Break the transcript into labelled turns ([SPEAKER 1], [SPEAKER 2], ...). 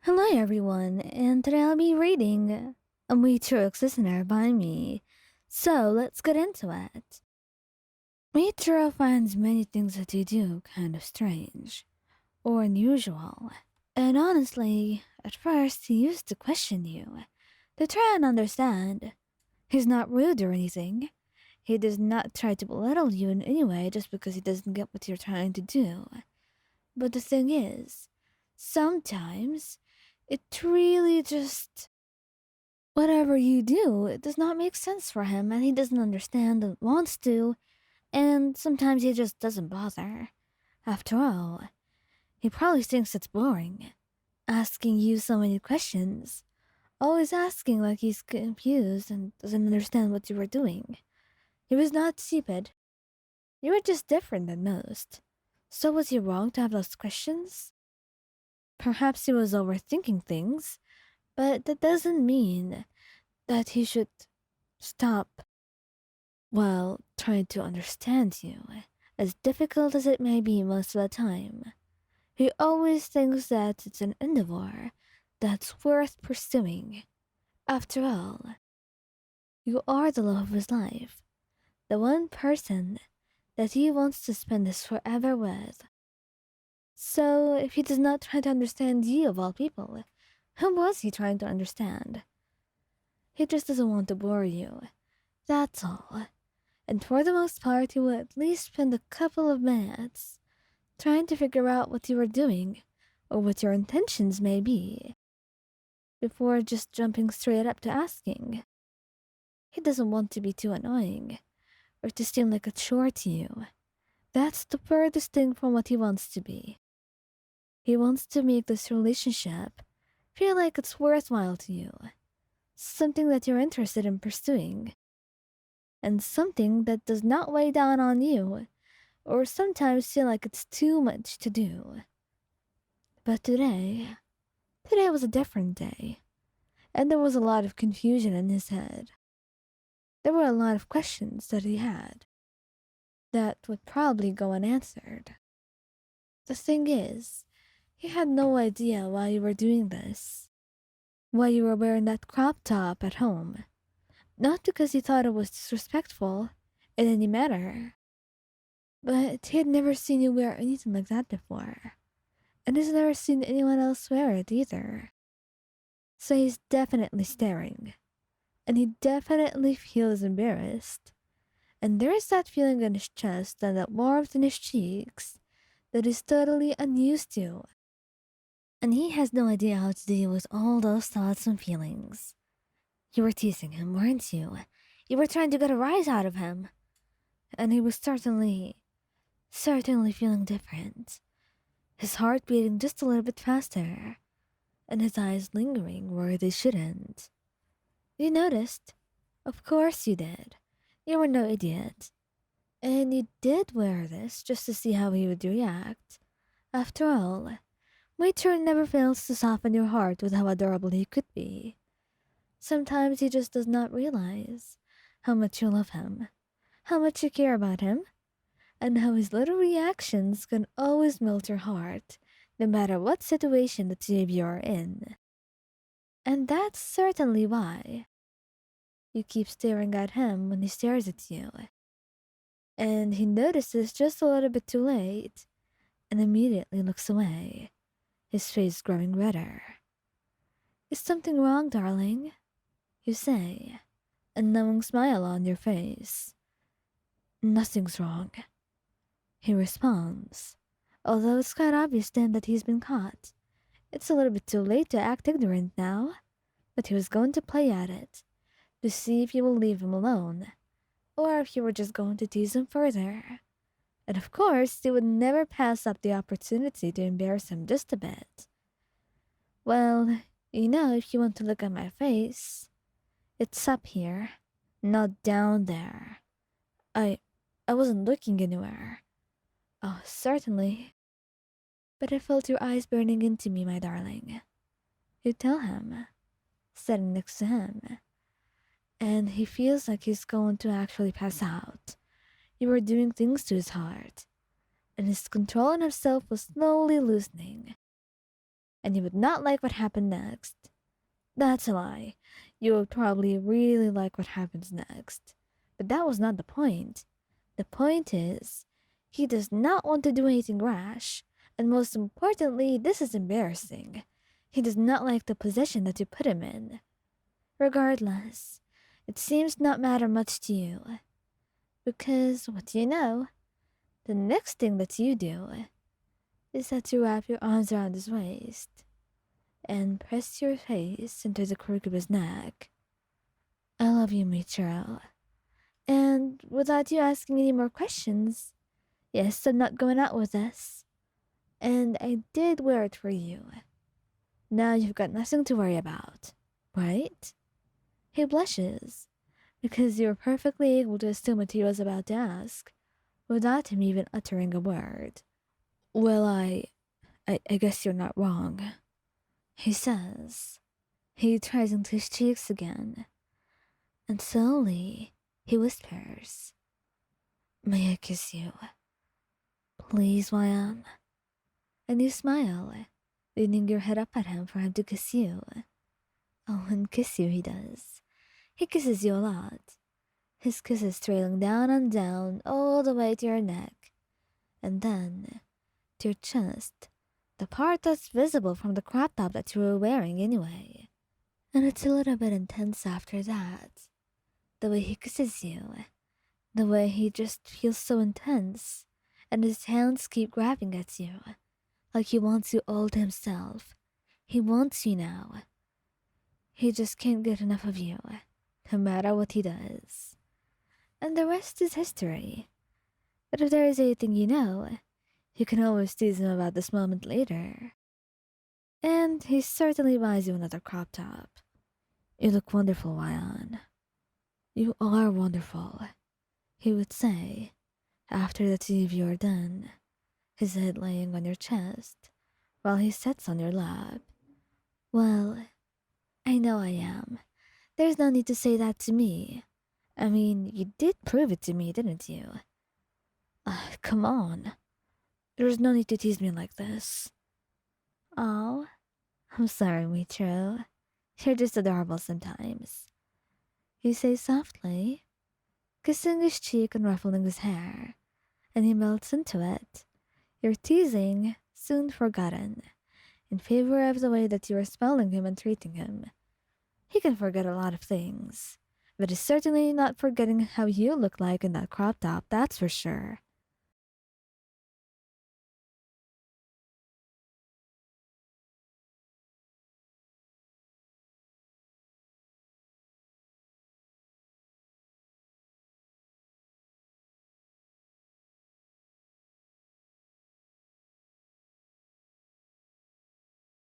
[SPEAKER 1] Hello everyone, and today I'll be reading a Muichiro listener by me. So let's get into it. Muichiro finds many things that you do kind of strange or unusual. And honestly, at first he used to question you, to try and understand. He's not rude or anything. He does not try to belittle you in any way just because he doesn't get what you're trying to do. But the thing is, sometimes it really just whatever you do, it does not make sense for him, and he doesn't understand and wants to, and sometimes he just doesn't bother. After all, he probably thinks it's boring, asking you so many questions, always asking like he's confused and doesn't understand what you were doing. He was not stupid. You were just different than most. So was he wrong to have those questions? Perhaps he was overthinking things, but that doesn't mean that he should stop, well, trying to understand you, as difficult as it may be most of the time. He always thinks that it's an endeavor that's worth pursuing. After all, you are the love of his life, the one person that he wants to spend his forever with. So, if he does not try to understand you of all people, whom was he trying to understand? He just doesn't want to bore you. That's all. And for the most part, he will at least spend a couple of minutes trying to figure out what you are doing or what your intentions may be before just jumping straight up to asking. He doesn't want to be too annoying or to seem like a chore to you. That's the furthest thing from what he wants to be. He wants to make this relationship feel like it's worthwhile to you, something that you're interested in pursuing, and something that does not weigh down on you or sometimes feel like it's too much to do. But today was a different day, and there was a lot of confusion in his head. There were a lot of questions that he had that would probably go unanswered. The thing is, he had no idea why you were doing this, why you were wearing that crop top at home. Not because he thought it was disrespectful in any manner, but he had never seen you wear anything like that before, and he's never seen anyone else wear it either. So he's definitely staring, and he definitely feels embarrassed. And there is that feeling in his chest and that warmth in his cheeks that he's totally unused to. And he has no idea how to deal with all those thoughts and feelings. You were teasing him, weren't you? You were trying to get a rise out of him. And he was certainly feeling different. His heart beating just a little bit faster, and his eyes lingering where they shouldn't. You noticed? Of course you did. You were no idiot. And you did wear this just to see how he would react. After all, my turn never fails to soften your heart with how adorable he could be. Sometimes he just does not realize how much you love him, how much you care about him, and how his little reactions can always melt your heart, no matter what situation the two of you are in. And that's certainly why you keep staring at him when he stares at you. And he notices just a little bit too late and immediately looks away, his face growing redder. Is something wrong, darling? You say, a knowing smile on your face. Nothing's wrong, he responds, although it's quite obvious then that he's been caught. It's a little bit too late to act ignorant now, but he was going to play at it, to see if you will leave him alone, or if you were just going to tease him further. And of course, he would never pass up the opportunity to embarrass him just a bit. Well, if you want to look at my face, it's up here, not down there. I wasn't looking anywhere. Oh, certainly. But I felt your eyes burning into me, my darling. You tell him, sitting next to him, and he feels like he's going to actually pass out. You were doing things to his heart, and his control on himself was slowly loosening. and you would not like what happened next. That's a lie. You would probably really like what happens next. But that was not the point. The point is, he does not want to do anything rash, and most importantly, this is embarrassing. He does not like the position that you put him in. Regardless, it seems not matter much to you. Because, what do you know? The next thing that you do is that you wrap your arms around his waist and press your face into the crook of his neck. I love you, Muichiro. And without you asking any more questions, yes, I'm not going out with us. And I did wear it for you. Now you've got nothing to worry about, right? He blushes, because you're perfectly able to assume what he was about to ask, without him even uttering a word. Well, I guess you're not wrong, he says. He tries into his cheeks again, and slowly he whispers, May I kiss you? Please, Wyan. And you smile, leaning your head up at him for him to kiss you. Oh, and kiss you he does. He kisses you a lot. His kisses trailing down and down all the way to your neck, and then to your chest, the part that's visible from the crop top that you were wearing anyway. And it's a little bit intense after that. The way he kisses you, the way he just feels so intense, and his hands keep grabbing at you, like he wants you all to himself. He wants you now. He just can't get enough of you, no matter what he does. And the rest is history. But if there is anything you know, you can always tease him about this moment later. And he certainly buys you another crop top. You look wonderful, Wyan. You are wonderful, he would say, after the two of you are done, his head laying on your chest, while he sits on your lap. Well, I know I am. There's no need to say that to me. I mean, you did prove it to me, didn't you? Come on. There's no need to tease me like this. Oh, I'm sorry, Muichiro. You're just adorable sometimes. You say softly, kissing his cheek and ruffling his hair, and he melts into it. Your teasing soon forgotten, in favor of the way that you are smelling him and treating him. He can forget a lot of things, but is certainly not forgetting how you look like in that crop top, that's for sure.